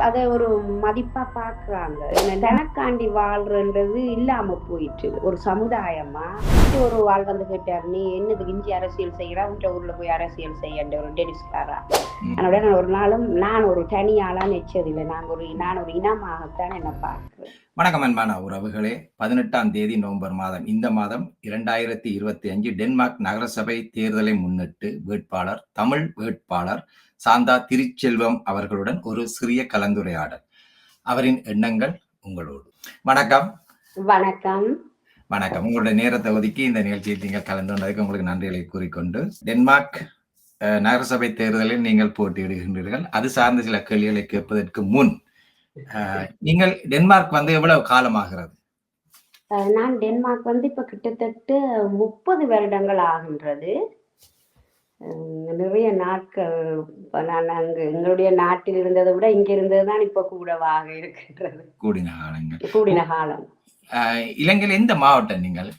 அதை ஒரு மதிப்பா பாக்குறாங்க. தனக்காண்டி வாழ்றன்றது இல்லாம போயிட்டு ஒரு சமுதாயமா ஒரு ஆள் வந்து கேட்டார், நீ என்னதுக்கு இஞ்சி அரசியல் செய்யறா, உன்ற ஊர்ல போய் அரசியல் செய்யன்ற ஒரு டெனிஸ்காரா. அதனால நான் ஒரு நாளும் நான் ஒரு தனியாளா நெச்சதில்லை. நான் ஒரு இனமாகத்தான் என்ன பார்க்கிறேன். வணக்கம் அன்பான உறவுகளே. 18ஆம் தேதி நவம்பர் மாதம், இந்த மாதம் 2025 டென்மார்க் நகரசபை தேர்தலை முன்னிட்டு தமிழ் வேட்பாளர் சாந்தா திருச்செல்வம் அவர்களுடன் ஒரு சிறிய கலந்துரையாடல். அவரின் எண்ணங்கள் உங்களோடு. வணக்கம். வணக்கம். வணக்கம். உங்களுடைய நேரத்தை ஒதுக்கி இந்த நிகழ்ச்சியில் நீங்கள் கலந்து கொண்டதுக்கு உங்களுக்கு நன்றிகளை கூறிக்கொண்டு, டென்மார்க் நகரசபை தேர்தலில் நீங்கள் போட்டியிடுகின்றீர்கள். அது சார்ந்த சில கேள்விகளை கேட்பதற்கு முன், நீங்கள் டென்மார்க் வந்து எவ்வளவு காலமாகிறது? நான் டென்மார்க் வந்து இப்ப கிட்டத்தட்ட 30 வருடங்கள் ஆகின்றது. நிறைய நாட்கள் நான் அங்கு எங்களுடைய நாட்டில் இருந்ததை விட இங்க இருந்ததுதான் இப்ப கூடவாக இருக்கின்றது. கூடின காலம். இலங்கையில் எந்த மாவட்டம் நீங்கள்?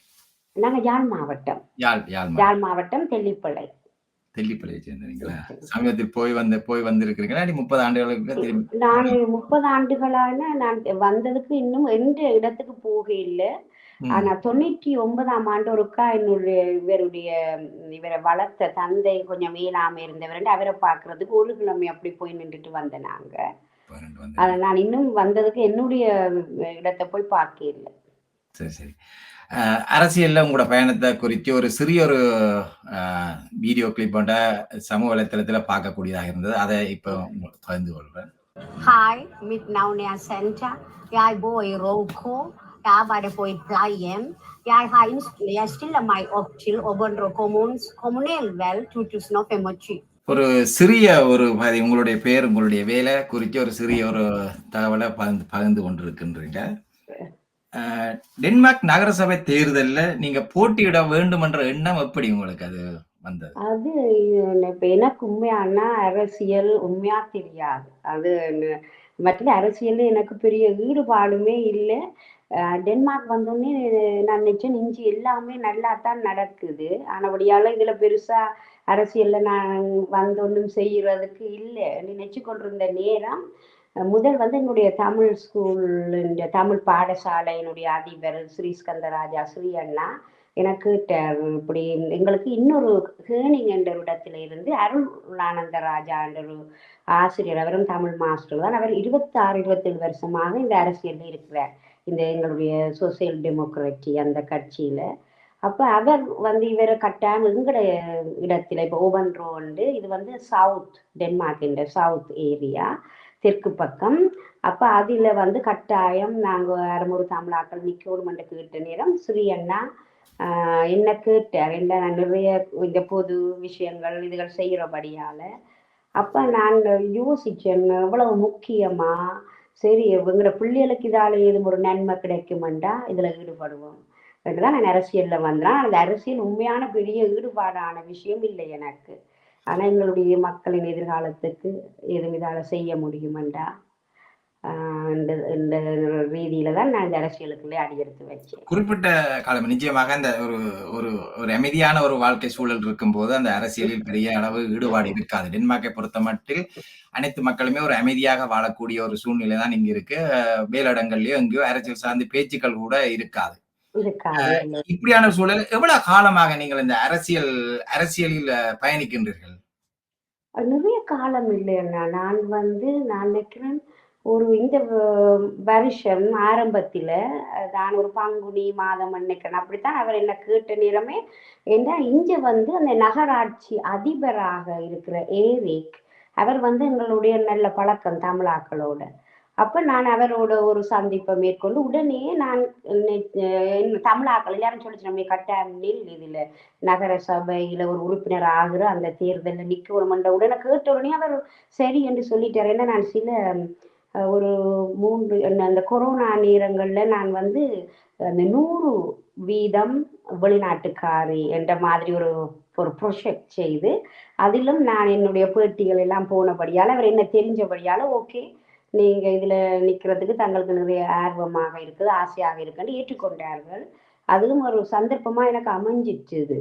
நாங்க யாழ் மாவட்டம். யாழ் மாவட்டம் தெல்லிப்பளை சேர்ந்தீங்களா? சமீபத்தில் போய் வந்திருக்கிறீங்களா? 30 ஆண்டுகளுக்கு நான் 30 ஆண்டுகளான நான் வந்ததுக்கு இன்னும் எந்த இடத்துக்கு போக இல்லை. ஆனா 99ஆம் ஆண்டு ஒருக்கா இவரை வளர்த்த தந்தை கொஞ்சம் மேலாம இருந்தவர், அவரை பாக்குறதுக்கு ஒரு கிழமை அப்படி போய் நின்றுட்டு வந்தேன். நாங்க அதை நான் இன்னும் வந்ததுக்கு என்னுடைய இடத்தை போய் பார்க்க இல்லை. சரி. அரசியல்ல உங்களோட பயணத்தை குறித்து ஒரு சிறிய ஒரு வீடியோ கிளிப் போன்ற சமூக வலைத்தளத்துல பார்க்கக்கூடியதாக இருந்தது. அதை இப்போ பகிர்ந்து கொள்றேன். Hej, mit navn er Santa. Jeg bor i Råko. Jeg arbejder på et plejehjem. Jeg stiller mig op til Åbandro kommunalvalg 2025. ஒரு சிறிய உங்களுடைய பெயர், உங்களுடைய வேலை குறித்து ஒரு சிறிய ஒரு தகவலை பகிர்ந்து கொண்டிருக்கின்றீங்க. டென்மார்க் நகரசபை தேர்தல்ல நீங்க போட்டியிட வேண்டும் என்ற எண்ணம் எப்படி உங்களுக்கு அது வந்தது? அது எனக்கு உண்மையான அரசியல் உண்மையா தெரியாது. அது மற்ற அரசியல் எனக்கு பெரிய ஈடுபாடுமே இல்லை. டென்மார்க் வந்தோடனே நான் நினைச்சேன் இஞ்சி எல்லாமே நல்லா தான் நடக்குது. ஆனபடியால இதுல பெருசா அரசியல்ல நான் வந்தொன்னும் செய்யறதுக்கு இல்லை நினைச்சு கொண்டிருந்த நேரம், முதல் வந்து என்னுடைய தமிழ் ஸ்கூல், தமிழ் பாடசாலையினுடைய அதிபர் ஸ்ரீஸ்கந்தராஜா ஸ்ரீ அண்ணா எனக்கு இப்படி எங்களுக்கு இன்னொரு கேணிங் என்ற இடத்துல இருந்து அருளானந்த ராஜா என்ற ஒரு ஆசிரியர், அவரும் தமிழ் மாஸ்டர் தான். அவர் 26-27 வருஷமாக இந்த அரசியல்ல இருக்கிறார், இந்த எங்களுடைய சோசியல் டெமோக்ராட்டி அந்த கட்சியில. அப்ப அவர் வந்து இவரை கட்டாயம் எங்களுடைய இடத்துல இப்ப ஓபன்ரோ வந்து இது வந்து சவுத் டென்மார்க் இந்த சவுத் ஏரியா தெற்கு பக்கம். அப்ப அதுல வந்து கட்டாயம் நாங்க அறமுறை தமிழாக்கள் நிக்கணும்னு கேட்ட நேரம் ஸ்ரீ அண்ணா என்ன கேட்டார். நான் நிறைய இந்த பொது விஷயங்கள் இதுகள் செய்யறபடியால அப்ப நான் யோசிச்சேன், எவ்வளவு முக்கியமா, சரி எங்களோட பிள்ளைகளுக்கு இதால ஏதும் ஒரு நன்மை கிடைக்குமெண்டா இதுல ஈடுபடுவோம் என்றுதான் நான் அரசியல்ல வந்தேன். அந்த அரசியல் உண்மையான பெரிய ஈடுபாடான விஷயம் இல்லை எனக்கு. ஆனா எங்களுடைய மக்களின் எதிர்காலத்துக்கு எதுவும் இதால செய்ய முடியுமெண்டா இந்த ரீதியில தான் நான் இந்த அரசியலுக்குள்ளே அடியெடுத்து வச்சேன். குறிப்பிட்ட காலம் நிச்சயமாக அந்த ஒரு அமைதியான ஒரு வாழ்க்கை சூழல் இருக்கும் போது அந்த அரசியலில் பெரிய அளவு ஈடுபாடு இருக்காது. டென்மார்க்கை பொறுத்த மட்டில் அனைத்து மக்களுமே ஒரு அமைதியாக வாழக்கூடிய ஒரு சூழ்நிலை தான் இங்க இருக்கு. மேலிடங்கள்லயோ எங்கேயோ அரசியல் சார்ந்த பேச்சுக்கள் கூட இருக்காது. இப்படியான சூழல் எவ்வளவு காலமாக நீங்கள் இந்த அரசியலில் பயணிக்கின்றீர்கள்? நிறைய காலம் இல்லைன்னா நான் நினைக்கிறேன் ஒரு இந்த வருஷம் ஆரம்பத்துல நான் ஒரு பங்குனி மாதம் நினைக்கிறேன் அப்படித்தான் அவர் என்ன கேட்ட நேரமே. ஏன்னா இங்க வந்து அந்த நகராட்சி அதிபராக இருக்கிற ஏரிக், அவர் வந்து எங்களுடைய நல்ல பழக்கம் தமிழாக்களோட. அப்ப நான் அவரோட ஒரு சந்திப்பை மேற்கொண்டு உடனே நான் தமிழாக்கள் எல்லாரும் சொல்லிச்சு, நம்ம கட்டாயம் இதுல நகர சபையில ஒரு உறுப்பினர் ஆகுற அந்த தேர்தலில் நிக்கணும்ன்ற உடனே கேட்ட உடனே அவர் சரி என்று சொல்லிட்டார். ஏன்னா நான் சில ஒரு 3 அந்த கொரோனா நேரங்கள்ல நான் வந்து அந்த 100% வெளிநாட்டுக்காரி என்ற மாதிரி ஒரு ப்ரொஜெக்ட் செய்து அதிலும் நான் என்னுடைய பேட்டிகள் எல்லாம் போனபடியால அவர் என்ன தெரிஞ்சபடியால ஓகே நீங்க இதுல நிக்கிறதுக்கு தங்களுக்கு நிறைய ஆர்வமாக இருக்குது, ஆசையாக இருக்குன்னு ஏற்றுக்கொண்டார்கள். அதுவும் ஒரு சந்தர்ப்பமா எனக்கு அமைஞ்சிச்சுது.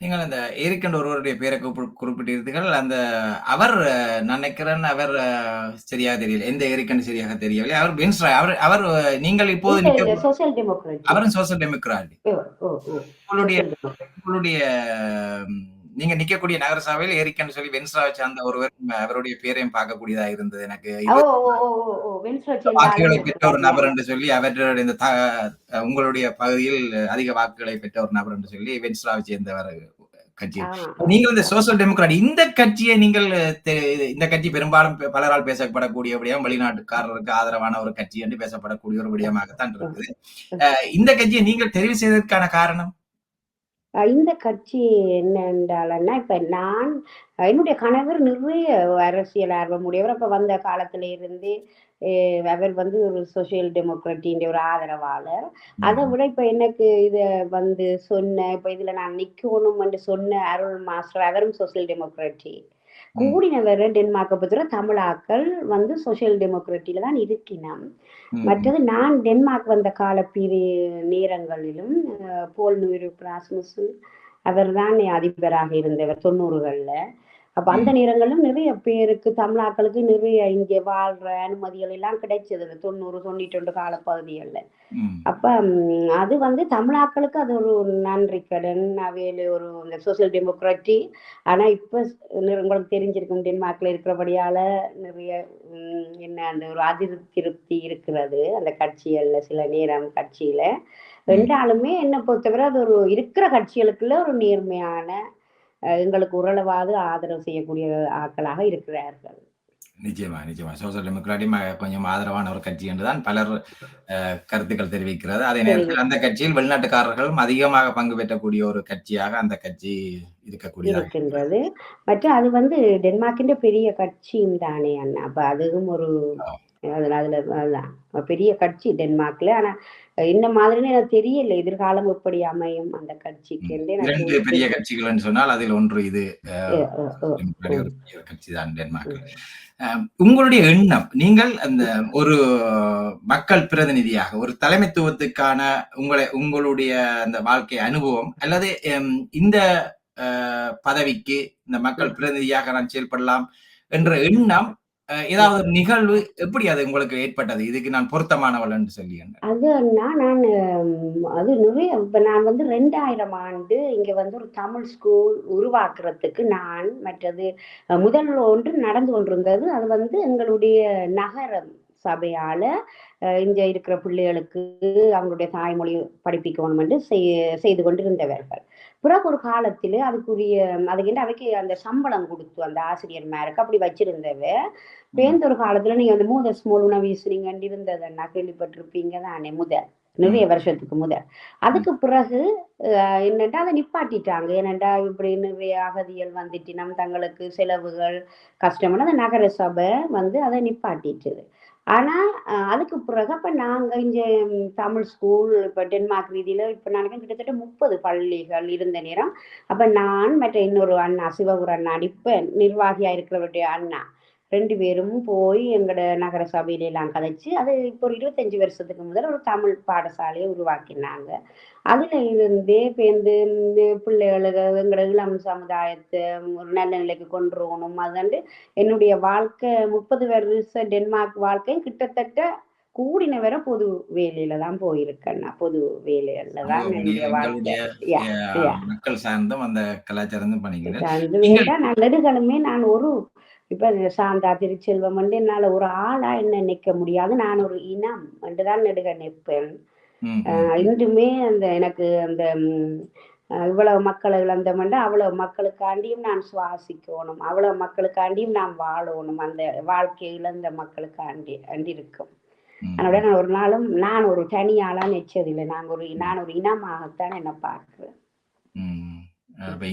நீங்கள் அந்த ஏரிக் என்ற ஒருவருடைய பேரை குறிப்பிட்டீர்கள். அந்த அவர் நான் நினைக்கிறேன் அவர் சரியாக தெரியல. எந்த ஏரிக் என்று சரியாக தெரியவில்லை. அவர் பென்ஸ்ராய். அவர் அவர் நீங்கள் இப்போது இல்ல இல்ல சோசியல் டெமோக்ராட். அவரும் சோசியல் டெமோக்ராட். உங்களுடைய சோசியல் டெமோக்ராட். உங்களுடைய நீங்க நிக்கக்கூடிய நகர சபையில் ஏரிக்கன்னு சொல்லி வென்ஸ்ராவை சார்ந்த ஒருவர் அவருடைய பேரையும் பார்க்கக்கூடியதா இருந்தது எனக்கு. வாக்குகளை பெற்ற ஒரு நபர் என்று சொல்லி அவர்களுடைய இந்த உங்களுடைய பகுதியில் அதிக வாக்குகளை பெற்ற ஒரு நபர் என்று சொல்லி வென்ஸ்ராவை சேர்ந்தவர் கட்சி. நீங்கள் இந்த சோசியல் டெமோக்ராட் இந்த கட்சியை நீங்கள் இந்த கட்சி பெரும்பாலும் பலரால் பேசப்படக்கூடிய விடயம், வெளிநாட்டுக்காரருக்கு ஆதரவான ஒரு கட்சி என்று பேசப்படக்கூடிய ஒரு விடயமாகத்தான் இருக்குது. இந்த கட்சியை நீங்கள் தெரிவு செய்ததற்கான காரணம்? இந்த கட்சி என்ன என்றாலன்னா, இப்ப நான் என்னுடைய கணவர் நிறைய அரசியல் ஆர்வம் உடையவர். அப்ப வந்த காலத்துல இருந்து அவர் வந்து ஒரு சோசியல் டெமோக்ராட்டின் ஒரு ஆதரவாளர். அதை விட இப்ப எனக்கு இத வந்து சொன்ன, இப்ப இதுல நான் நிக்கணும் என்று சொன்ன அருள் மாஸ்டர், அவரும் சோசியல் டெமோக்ராட்டி. கூடினவரை டென்மார்க்கை பொறுத்தவரை தமிழாக்கள் வந்து சோசியல் டெமோக்ராட்டில தான் இருக்கினோம். மற்றது நான் டென்மார்க் வந்த கால நேரங்களிலும் போல் நூறுப் ராஸ்முசன் அவர் தான் அதிபராக இருந்தவர் 90களில். அப்ப அந்த நேரங்களிலும் நிறைய பேருக்கு தமிழாக்களுக்கு நிறைய இங்கே வாழ்ற அனுமதிகள் எல்லாம் கிடைச்சது 90 92 காலப்பகுதிகளில். அப்ப அது வந்து தமிழாக்களுக்கு அது ஒரு நன்றி கடன் அவையில ஒரு இந்த சோசியல் டெமோக்ராட்டி. ஆனா இப்ப உங்களுக்கு தெரிஞ்சிருக்கும் டென்மார்க்ல இருக்கிறபடியால நிறைய என்ன அந்த ஒரு அதிருப்தி இருக்கிறது அந்த கட்சிகள்ல, சில நேரம் கட்சியில ரெண்டாலுமே என்ன பொறுத்தவரை அது ஒரு இருக்கிற கட்சிகளுக்குள்ள ஒரு நேர்மையான எங்களுக்கு ஓரளவாவது ஆதரவு செய்யக்கூடிய ஆட்களாக இருக்கிறார்கள். நிச்சயமா நிச்சயமா சோசியல் டெமோக்ராட்டி கொஞ்சம் ஆதரவான ஒரு கட்சி என்றுதான் பலர் கருத்துக்கள் தெரிவிக்கிறது. அதே நேரத்தில் அந்த கட்சியில் வெளிநாட்டுக்காரர்களும் அதிகமாக பங்கு பெற்றக்கூடிய ஒரு கட்சியாக அந்த கட்சி இருக்கின்றது. மற்றும் அது வந்து டென்மார்க்கின் பெரிய கட்சியும் தானே அண்ணா. அப்ப அதுவும் ஒரு அதுல பெரிய கட்சி டென்மார்க்ல. ஆனா என்ன மாதிரின்னு எனக்கு தெரியல எதிர்காலம் எப்படி அமையும் அந்த கட்சிக்கு. இரண்டு பெரிய கட்சிகள் சொன்னால் அதில் ஒன்று இது கட்சி தான் டென்மார்க். உங்களுடைய எண்ணம், நீங்கள் அந்த ஒரு மக்கள் பிரதிநிதியாக ஒரு தலைமைத்துவத்துக்கான உங்களுடைய அந்த வாழ்க்கை அனுபவம் அல்லது இந்த பதவிக்கு இந்த மக்கள் பிரதிநிதியாக நான் செயல்படலாம் என்ற எண்ணம் ஏதாவது நிகழ்வு எப்படி அது உங்களுக்கு ஏற்பட்டது? இதுக்கு நான் பொருத்தமானவள் என்று சொல்லி அது நான் அது நிறைய இப்ப நான் வந்து 2000 ஆண்டு இங்க வந்து ஒரு தமிழ் ஸ்கூல் உருவாக்குறதுக்கு நான் மற்றது முதல் ஒன்று நடந்து கொண்டிருந்தது. அது வந்து எங்களுடைய நகரம் சபையால இங்க இருக்கிற பிள்ளைகளுக்கு அவங்களுடைய தாய்மொழி படிப்பிக்கணும் என்று செய்து கொண்டிருந்தவர்கள். பிறகு ஒரு காலத்துல அதுக்குரிய அதுக்கு அவைக்கு அந்த சம்பளம் கொடுத்து அந்த ஆசிரியர்மாருக்கு அப்படி வச்சிருந்தவ. பேர்ந்த ஒரு காலத்துல நீங்க அந்த மூத ஸ்மோல் உணவீசுறீங்க இருந்ததுன்னா கேள்விப்பட்டிருப்பீங்க தானே, நிறைய வருஷத்துக்கு முதல். அதுக்கு பிறகு என்னண்டா அதை நிப்பாட்டிட்டாங்க. ஏனண்டா இப்படி நிறைய அகதிகள் வந்துட்டு நம் தங்களுக்கு செலவுகள் கஷ்டம்னு அந்த நகர சபை வந்து அதை நிப்பாட்டிட்டுது. ஆனா அதுக்கு பிறகு அப்ப நாங்க இங்க தமிழ் ஸ்கூல் இப்ப டென்மார்க் ரீதியில இப்ப நினைக்கிறேன் கிட்டத்தட்ட 30 பள்ளிகள் இருந்த நேரம். அப்ப நான் மற்ற இன்னொரு அண்ணா சிவகுரு அண்ணா இப்ப நிர்வாகியா இருக்கிறவருடைய அண்ணா 2 பேரும் போய் எங்கட நகர சபையில எல்லாம் கதைச்சு அது இப்போ ஒரு 25 வருஷத்துக்கு முதல் ஒரு தமிழ் பாடசாலையை உருவாக்கினாங்க. அதுல இருந்தே பேருந்து பிள்ளைகளுக்கு எங்கட இளம் சமுதாயத்தை ஒரு நல்ல நிலைக்கு கொண்டு வரணும். அதுண்டு என்னுடைய வாழ்க்கை 30 வருஷ டென்மார்க் வாழ்க்கை கிட்டத்தட்ட கூடின வரை பொது வேலையில தான் போயிருக்கேன்னா. பொது வேலைகள்ல தான் என்னுடைய வாழ்க்கை. மக்கள் சார்ந்தும் அந்த கலாச்சாரம் பண்ணிக்கிறேன். நான் நெடுகளுமே நான் ஒரு இப்ப சாந்தா திருச்செல்வம் வந்து என்னால ஒரு ஆளா என்ன நிக்க முடியாது. நான் ஒரு இனம் என்றுதான் நெடுக நிற்பேன். இன்றுமே அந்த எனக்கு அந்த இவ்வளவு மக்களை இழந்தமண்ட அவ்வளவு மக்களுக்காண்டியும் நான் சுவாசிக்கணும், அவ்வளவு மக்களுக்காண்டியும் நான் வாழணும். அந்த வாழ்க்கை இழந்த மக்களுக்காண்டி இருக்கும். அதனால நான் ஒரு நாளும் நான் ஒரு தனியாளா நிச்சயதில்லை. நான் ஒரு இனமாகத்தான் என்ன பார்க்கிறேன்.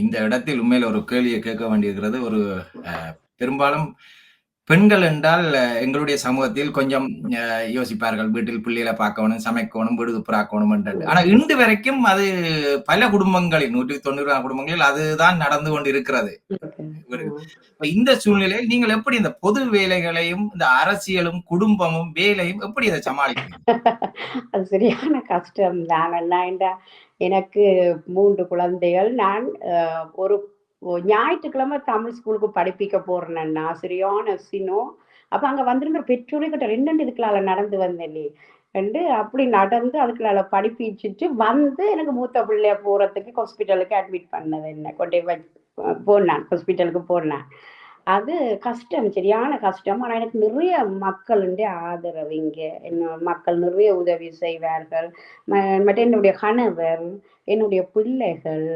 இந்த இடத்தில் உண்மையில ஒரு கேள்வியை கேட்க வேண்டியிருக்கிறது. ஒரு பெரும்பாலும் பெண்கள் என்றால் எங்களுடைய சமூகத்தில் கொஞ்சம் யோசிப்பார்கள். வீட்டில் பிள்ளைகள பார்க்கணும், சமைக்கணும், வீடு துப்புராக்கணும் என்றது. ஆனா ம். இன்று வரைக்கும் அது பல குடும்பங்களில் 190 குடும்பங்களில் அதுதான் நடந்து கொண்டிருக்கிறது. இருக்கு. இப்ப இந்த சூழ்நிலையில் நீங்கள் எப்படி இந்த பொது வேலைகளையும், இந்த அரசியலும், குடும்பமும், வேலையும் எப்படி இத சமாளிக்கிறீங்க? அது சரியான கஷ்டம் தான். எனக்கு 3 குழந்தைகள். நான் ஒரு ஞாயிற்றுக்கிழமை தமிழ் ஸ்கூலுக்கு படிப்பிக்க போறேன்னா, சரியான சினம். அப்ப அங்க வந்திருந்த பெற்றோரே கிட்ட 2 இதுக்குள்ள நடந்து வந்தேனே. அப்படி நடந்து அதுக்குள்ள படிப்பிச்சுட்டு வந்து எனக்கு மூத்த பிள்ளைய போறதுக்கு ஹாஸ்பிட்டலுக்கு அட்மிட் பண்ணது என்ன. கொண்டே போனான் ஹாஸ்பிட்டலுக்கு போனான். அது கஷ்டம். சரியான கஷ்டம். ஆனா எனக்கு நிறைய மக்களுடைய ஆதரவு இங்க. மக்கள் நிறைய உதவி செய்வார்கள். ம மற்ற என்னுடைய கணவர், என்னுடைய பிள்ளைகள்,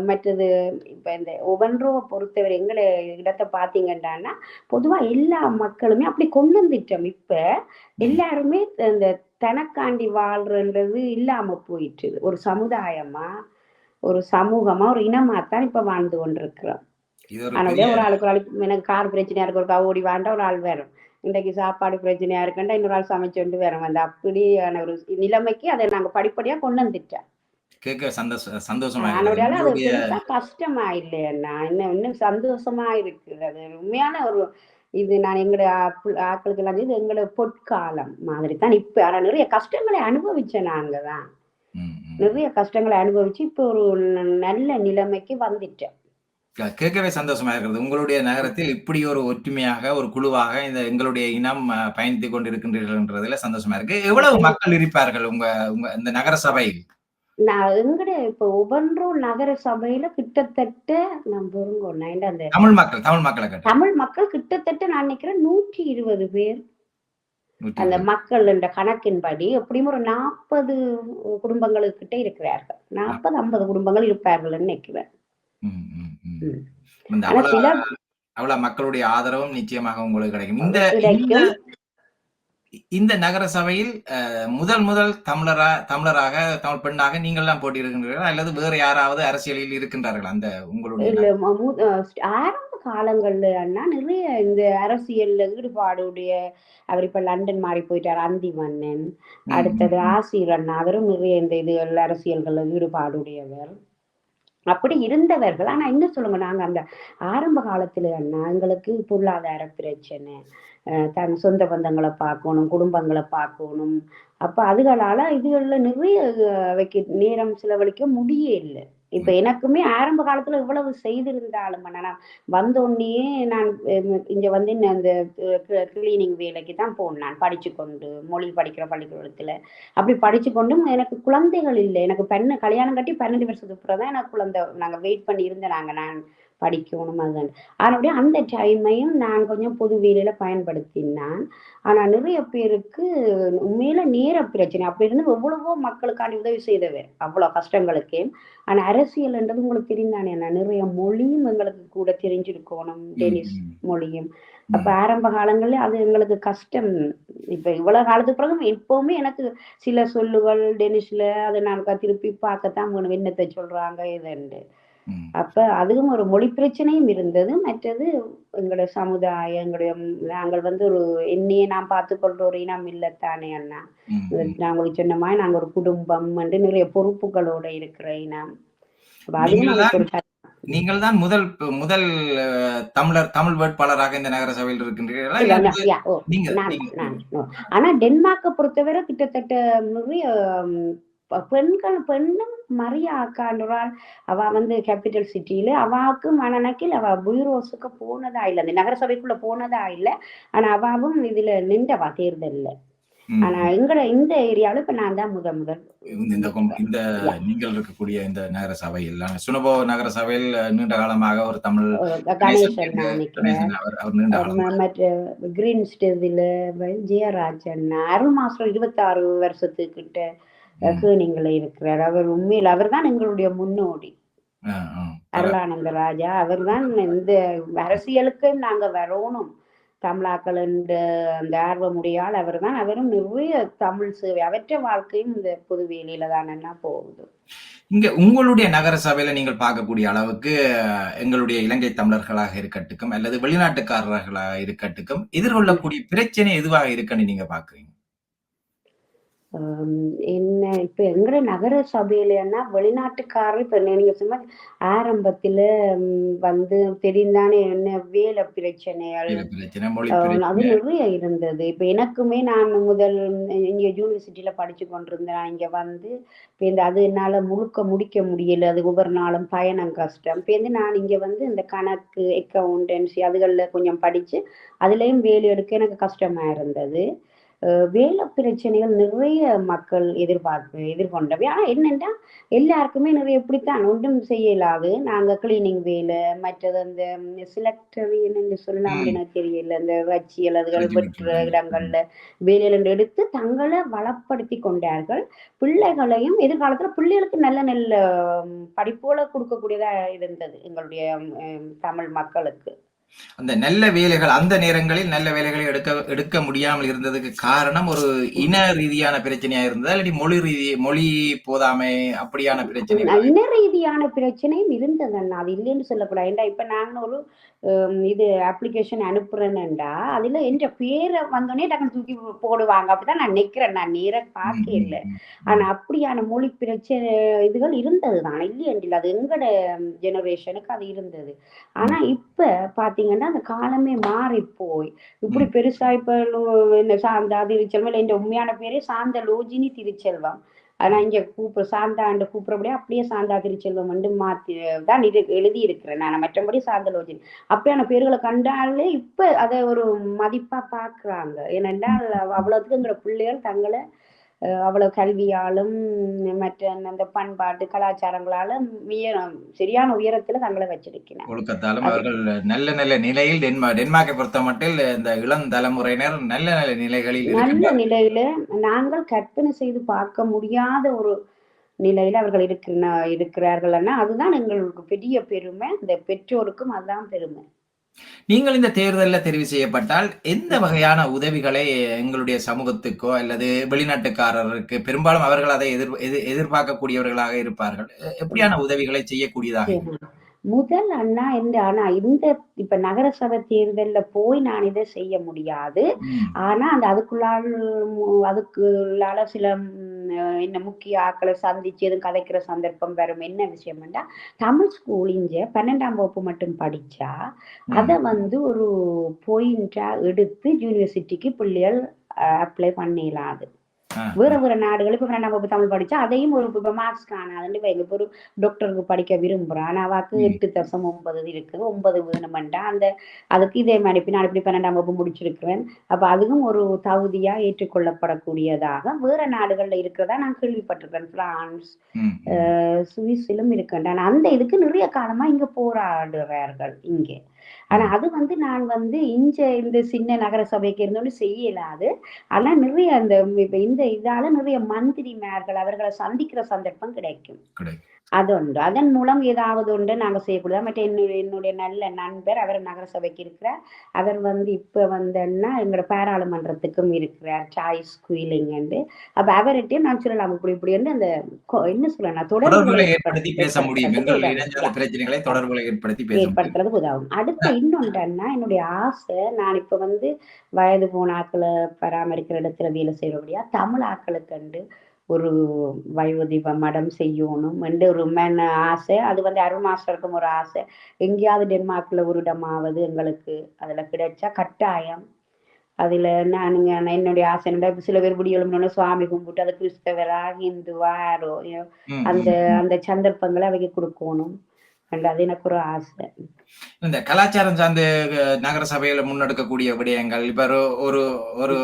மற்றது இப்ப இந்த ஒவ்வொன்றும் பொறுத்தவரை எங்கள இடத்த பார்த்தீங்கன்னா, பொதுவா எல்லா மக்களுமே அப்படி கொண்டு வந்துட்டோம். இப்ப ம். எல்லாருமே இந்த தனக்காண்டி வாழ்றன்றது இல்லாம போயிட்டுது. ஒரு சமுதாயமா, ஒரு சமூகமா, ஒரு இனமாத்தான் இப்ப வாழ்ந்து கொண்டிருக்கிறோம். இது ஒரு ஆனா பெரிய ஒரு ஆளுக்கு எனக்கு கார் பிரச்சனையா இருக்கு, ஒருக்கா ஓடி வாண்டா ஒரு ஆள் வரும். இன்றைக்கு சாப்பாடு பிரச்சனையா இருக்குன்டா இன்னொரு ஆள் சமைச்சுண்டு வரும். அந்த அப்படியான ஒரு நிலைமைக்கு அதை நாங்க படிப்படியா கொண்டு வந்துட்டோம். கேட்க சந்தோஷமா இருக்கிறது. ஆனபடியால அது உங்களுடைய பெருசா கஷ்டமா இல்லையண்ணா. இன்னும் இன்னும் சந்தோஷமா இருக்கு. அது உண்மையான ஒரு இது நான் எங்களுடைய ஆட்களுக்கெல்லாம் இது எங்களோட பொற்காலம் மாதிரி தான் இப்ப. ஆனா நிறைய கஷ்டங்களை அனுபவிச்சேன் நாங்க தான். ம், ம். நிறைய கஷ்டங்களை அனுபவிச்சு இப்போ ஒரு நல்ல நிலைமைக்கு வந்துட்டேன். கேட்கவே சந்தோஷமா இருக்கிறது. உங்களுடைய நகரத்தில் இப்படி ஒரு ஒற்றுமையாக, ஒரு குழுவாக இந்த எங்களுடைய இனம் பயணித்துக் கொண்டிருக்கின்றீர்கள்ன்றதுல சந்தோஷமா இருக்கு. எவ்வளவு மக்கள் இருப்பார்கள் உங்க உங்க இந்த நகர சபையில்? நான் எங்கட இப்ப ஒவ்வொன்றும் நகர சபையில கிட்டத்தட்ட நான் பாருங்க அந்த தமிழ் மக்கள கேட்டேன். தமிழ் மக்கள் கிட்டத்தட்ட நான் நினைக்கிறேன் 120 பேர். அந்த 120. மக்கள் என்ற கணக்கின்படி எப்படியும் ஒரு 40 குடும்பங்களுக்கிட்ட இருக்கிறார்கள். 40, 50 குடும்பங்கள் இருப்பார்கள்ன்னு நினைக்கிறேன். ம், ம், ம். ம். இந்த ஆனா அவ்வளவு சில அவ்வளவு மக்களுடைய ஆதரவும் நிச்சயமாக உங்களுக்கு கிடைக்கும். இந்த இந்த கிடைக்கும். இந்த நகர சபையில் முதல் முதல் தமிழராக, தமிழ் பெண்ணாக நீங்கள் தான் போட்டியிடுகின்றீர்களா? அல்லது வேறு யாராவது அரசியலில் இருக்கின்றார்களா? அந்த உங்களுடைய இல்ல ம மு அ ஆரம்ப காலங்கள்ல அண்ணா நிறைய இந்த அரசியல்ல ஈடுபாடுடைய அவர் இப்ப லண்டன் மாறி போயிட்டாரு அந்திமன்னன். ம், ம், அடுத்தது ம், ஆசிர் அண்ணா. அவரும் நிறைய இந்த இதுகள்ல அரசியல்கள்ல ஈடுபாடுடையவர். அப்படி இருந்தவர்கள். ஆனா என்ன சொல்லுங்க, நாங்க அந்த ஆரம்ப காலத்துல அண்ணா எங்களுக்கு பொருளாதார பிரச்சனை. தன் சொந்த பந்தங்கள பார்க்கணும், குடும்பங்கள பார்க்கணும். அப்ப அதுகளால இதுகள்ல நிறைய அவைக்கு நேரம் செலவழிக்க முடியல. இப்ப ம், எனக்குமே ஆரம்ப காலத்துல இவ்வளவு செய்திருந்தாலும் நான் வந்தோன்னயே நான் இங்க வந்து அந்த கிளீனிங் வேலைக்கு தான் போனேன் நான் படிச்சுக்கொண்டு, மொழி படிக்கிற பள்ளிக்கூடத்துல. அப்படி படிச்சுக்கொண்டும் எனக்கு குழந்தைகள் இல்ல. எனக்கு கல்யாணம் கட்டி 12 வருஷத்துக்கு அப்புறம் தான் எனக்கு குழந்தை. நாங்க வெயிட் பண்ணி இருந்தேன் நான் படிக்கணும் அதுன்னு. அதனுடைய அந்த டைமையும் நான் கொஞ்சம் பொது வேலையில பயன்படுத்தினான். ஆனா நிறைய பேருக்கு உண்மையில நேர பிரச்சனை. அப்ப இருந்து எவ்வளவோ மக்களுக்காண்டி உதவி செய்தவர். அவ்வளோ கஷ்டங்களுக்கு. ஆனா அரசியல்ன்றது உங்களுக்கு தெரியும் தானே அண்ணா. நிறைய மொழியும் எங்களுக்கு கூட தெரிஞ்சிருக்கணும். ம், டெனிஸ் ம், மொழியும். அப்ப ம். ஆரம்ப காலங்கள்ல அது எங்களுக்கு கஷ்டம். இப்ப இவ்வளவு காலத்துக்கு பிறகு இப்பவுமே எனக்கு சில சொல்லுகள் டெனிஷ்ல அத நான் திருப்பி பார்க்கத்தான் வேணும். என்னத்த சொல்றாங்க இதுன்ட்டு. ம். அப்ப அதுவும் ஒரு மொழி பிரச்சனையும் இருந்தது. மற்றது எங்களோட சமுதாயம், நாங்கள் வந்து ஒரு என்னையே நான் பார்த்துக்கொள்ற ஒரு இனம் இல்லத்தானே அண்ணா. ம், ம். நான் உங்களுக்கு சொன்ன மாரி நாங்க ஒரு குடும்பம் வந்து நிறைய பொறுப்புகளோட இருக்கிற இனம். அப்ப அதுவும் நீங்கள் நமக்கு தான் ஒரு நீங்கள் தான் முதல் தமிழ் வேட்பாளராக இந்த நகர சபையில் இருக்கின்றீர்களா? இல்ல இல்ல யா ஓ நீங்க நான் நீங்க நான் ஓ. ஆனா டென்மார்க்க பொறுத்தவரை கிட்டத்தட்ட நிறைய ம் பெண்ணும் மரியா அக்கான்ற ஒரு ஆள். அவ வந்து கேப்பிட்டல் சிட்டில அவாக்கு மனநக்கில் அவ பியூரோஸுக்கு போனதா இல்ல. அந்த நகர சபைக்குள்ள போனதா இல்ல. ஆனா அவாவும் இதுல நின்றவா தேர்தல்ல. ம், ஆனா ம். இந்த ஏரியாவுல இப்ப நான் தான் முதல் இந்த நிக்கிறேன். இந்த யா நீங்கள் இருக்கக்கூடிய இந்த நகர சபையில் சுனபோ நகர சபையில் நீண்ட காலமாக ஒரு தமிழ் கணேசன் கணேசன் என்ற நான் நிக்கிறேன். கணேசன் அவர் நீண்ட காலமாக மற்ற கிரீன் ஸ்டேதில ஜெயராஜ் அண்ணா, அருள் மாஸ்டர் 26 வருஷத்துக்கிட்ட ம். கேணிங்கல இருக்கிறார். அவர் உண்மையில் அவர்தான் எங்களுடைய முன்னோடி. ஆ, ஆ. அருளானந்த ராஜா. அவர்தான் இந்த அரசியலுக்கு நாங்க வரணும். தமிழாக்கள் என்ற அந்த ஆர்வமுடையால் அவரும் நிறைய தமிழ் சேவை அவற்ற வாழ்க்கையும் இந்த பொது வேலையில தானே போகுது. இங்க உங்களுடைய நகர சபையில நீங்கள் பார்க்கக்கூடிய அளவுக்கு எங்களுடைய இலங்கை தமிழர்களாக இருக்கட்டுக்கும் அல்லது வெளிநாட்டுக்காரர்களாக இருக்கட்டுக்கும் எதிர்கொள்ளக்கூடிய பிரச்சனை எதுவாக இருக்குன்னு நீங்க பாக்குறீங்க? என்ன இப்ப எங்கட நகர சபையிலன்னா வெளிநாட்டுக்காரர் இப்ப நீங்க சொன்ன ஆரம்பத்துல வந்து தெரிந்தானே என்ன வேலை பிரச்சனைகள் வேலை பிரச்சனை, மொழி அது பிரச்சனை. நிறைய இருந்தது. இப்ப எனக்குமே நான் முதல் இங்க யூனிவர்சிட்டியில படிச்சு கொண்டிருந்தேன். நான் இங்க வந்து இப்ப இந்த அது என்னால முடிக்க முடியல. அது ஒவ்வொரு நாளும் பயணம் கஷ்டம். இப்ப வந்து நான் இங்க வந்து இந்த கணக்கு, அக்கவுண்டன்சி அதுகள்ல கொஞ்சம் படிச்சு அதுலயும் வேலை எடுக்க எனக்கு கஷ்டமா இருந்தது. வேலை பிரச்சனைகள் நிறைய மக்கள் எதிர்கொண்டவை. ஆனா என்னன்னா எல்லாருக்குமே நிறைய இப்படித்தான் ஒன்றும் செய்ய இயலாது. நாங்க கிளீனிங் வேலை, மற்றது அந்த சிலக்டரி என்னன்னு சொல்லலாம் ம். எனக்கு தெரியல. அந்த வச்சியல் அதுகள் ரெஜி வெட்டுற விட்டுருக்காங்க. ம். இடங்கள்ல வேலையில எடுத்து தங்களை வளப்படுத்தி கொண்டார்கள். பிள்ளைகளையும் எதிர்காலத்துல பிள்ளைகளுக்கு நல்ல நல்ல படிப்போல கொடுக்கக்கூடியதா இருந்தது எங்களுடைய தமிழ் மக்களுக்கு. அந்த நல்ல வேலைகள் அந்த நேரங்களில் நல்ல வேலைகளை எடுக்க எடுக்க முடியாமல் இருந்ததுக்கு காரணம் ஒரு இன ரீதியான பிரச்சனையா இருந்ததா இல்லாட்டி மொழி போதாமை அப்படியான பிரச்சனைகளா? இன ரீதியான பிரச்சனையும் இருந்தது அண்ணா. அது இல்லைன்னு சொல்லக்கூடாது. ஏன்டா இப்ப நான் ஒரு இது அப்ளிகேஷன் அனுப்புறேன்னுண்டா, அதுல என்ற பேரை வந்தோனே டக்குனு தூக்கி போடுவாங்க. அப்படிதான் நான் நினைக்கிறேன். நான் நேரா ம், ம், பார்க்கையில. ம், ஆனா ம், அப்படியான மொழி பிரச்சனை இதுகள் இருந்தது தான். இல்லையென்றில்ல. அது எங்கட ஜெனரேஷனுக்கு அது இருந்தது. ம். ஆனா இப்ப பார்த்தீங்கன்னா, அந்த காலமே மாறிப்போய், இப்படி ம். பெருசா இப்ப இந்த சாந்தா திருச்செல்வம் இல்ல என்ற உண்மையான பேரே சாந்த லோஜினி திருச்செல்வம். ஆனா இங்க சாந்தாண்டு கூப்பிடுறபடியே அப்படியே சாந்தா திருச்செல்வம் வந்து மாத்தி தான் எழுதியிருக்கிறேன் நான். மற்றபடி சாந்தலோஜினி. அப்படியான பேர்களை கண்டாலே இப்ப அத ஒரு மதிப்பா பார்க்குறாங்க. ஏனென்றால் அவ்வளவுத்துக்கு எங்களோட பிள்ளைகள் தங்களை அவ்வளவு கல்வியாலும் மற்ற அந்த பண்பாட்டு கலாச்சாரங்களாலும் சரியான உயரத்துல தங்களை வச்சிருக்கிறாங்க. ஒழுக்கத்தாலும் அது அவர்கள் நல்ல நல்ல நிலையில் டென்மார்க்கை பொறுத்தமட்டில் இந்த இளம் தலைமுறையினர் நல்ல நல்ல நிலைகளில் நல்ல இருக்கின்றார்கள். நிலையில நாங்கள் கற்பனை செய்து பார்க்க முடியாத ஒரு நிலையில அவர்கள் இருக்கிறார்கள்னா அதுதான் எங்களுக்கு பெரிய பெருமை. இந்த பெற்றோருக்கும் அதுதான் பெருமை. நீங்கள் இந்த தேர்தல்ல தெரிவு செய்யப்பட்டால் எந்த வகையான உதவிகளை எங்களுடைய சமூகத்துக்கோ அல்லது வெளிநாட்டுக்காரருக்கு பெரும்பாலும் அவர்கள் அதை எதிர்பார்க்கக்கூடியவர்களாக இருப்பார்கள். எப்படியான உதவிகளை செய்யக்கூடியதாக இருக்கும்? சரி. முதல் அண்ணா ஆனா இந்த இப்ப நகர சபை தேர்தல்ல போய் நான் இதை செய்ய முடியாது. ம். ஆனா அந்த அதுக்குள்ளால சில என்ன முக்கிய ஆட்கள சந்திச்சு எதுவும் கதைக்கிற சந்தர்ப்பம் வரும். என்ன விஷயம்ன்னா, தமிழ் ஸ்கூல் இங்க 12ஆம் வகுப்பு மட்டும் படிச்சா, அத ம். வந்து ஒரு பாயிண்ட்டா எடுத்து யூனிவர்சிட்டிக்கு பிள்ளைகள் அப்ளை பண்ணிறலாம் அது. ஆ, வேற ஆ. வேற நாடுகள் இப்ப 12ஆம் வகுப்பு தமிழ் படிச்சா, அதையும் ஒரு இப்ப மார்க்ஸ் காணாதுன்னு வைங்க. இப்ப ஒரு டாக்டருக்கு படிக்க விரும்புறா. ஆனா அவாக்கு ம். 8.9 இருக்குது. 9 வேணுமென்டா, அதுக்கு இதே மாரி இப்ப நான் இப்படி 12ஆம் வகுப்பு முடிச்சிருக்கிறேன். அப்ப அதுவும் ஒரு தகுதியா ஏற்றுக்கொள்ளப்படக்கூடியதாக வேற நாடுகள்ல இருக்கிறதா நான் கேள்விப்பட்டிருக்கிறேன். பிரான்ஸ், ம். ம். சுவிஸிலும் இருக்கின்றன. அந்த இதுக்கு நிறைய காலமா இங்க போராடுறார்கள் இங்கே. ஆனா ம். அது வந்து நான் வந்து இந்த சின்ன நகர சபைக்கு இருந்தோன்னு செய்ய இயலாது. ஆனா நிறைய அந்த இப்ப இந்த இதால நிறைய மந்திரிமார்கள் அவர்கள சந்திக்கிற சந்தர்ப்பம் கிடைக்கும். கிடைக்கும். அது உண்டு. அதன் மூலம் ஏதாவது ஒன்று நாங்க செய்யக்கூடியது. மற்ற என்னுடைய நல்ல நண்பர் அவர் நகர சபைக்கு இருக்கிறார். அவர் வந்து இப்ப வந்தன்னா எங்களோட பாராளுமன்றத்துக்கும் இருக்கிறார். சாய்ஸ் குயிலிங்ண்டு. அப்ப அவர்ட்டயும் நான் சொல்லலாம் இப்படி இப்படின்னு அந்த என்ன சொல்லலாம் தொடர்புகளை தொடர்புகளை ஏற்படுத்தி பேச முடியும். ஏற்படுத்துறதுக்கு எங்கள் இனஞ்சார்ந்த உதவும். பிரச்சனைகளை தொடர்புகளை ஏற்படுத்தி பேச முடியும். ஏற்படுத்துறதுக்கு உதவும். அடுத்த இன்னொன்றன்னா, என்னுடைய ஆசை நான் இப்ப வந்து வயது போன ஆட்கள பராமரிக்கிற இடத்துல வேலை செய்றபடியா, தமிழ் ஆட்களுக்கண்டு ஒரு வயோதிப மடம் செய்யோணும் என்ற ஒரு ஆசை. அது வந்து அருள் மாஸ்டருக்கும் ஒரு ஆசை. எங்கேயாவது டென்மார்க்ல ஒரு இடமாவது எங்களுக்கு அதுல கிடைச்சா கட்டாயம். அதுல நான் என்னுடைய ஆசை என்னடா, இப்ப சில பேர் விடிய எழும்புனோனே சுவாமி கும்பிட்டு, அது கிறிஸ்தவரா, ஹிந்துவா யாரோ ம். அந்த ம். ம். அந்த சந்தர்ப்பங்கள அவைக்கு குடுக்கோணும். அது எனக்கு ஒரு ஆசை. இந்த கலாச்சாரம் சார்ந்து நகர சபையில முன்னெடுக்கக்கூடிய விடயங்கள், இப்ப ஒரு ஒரு ஒரு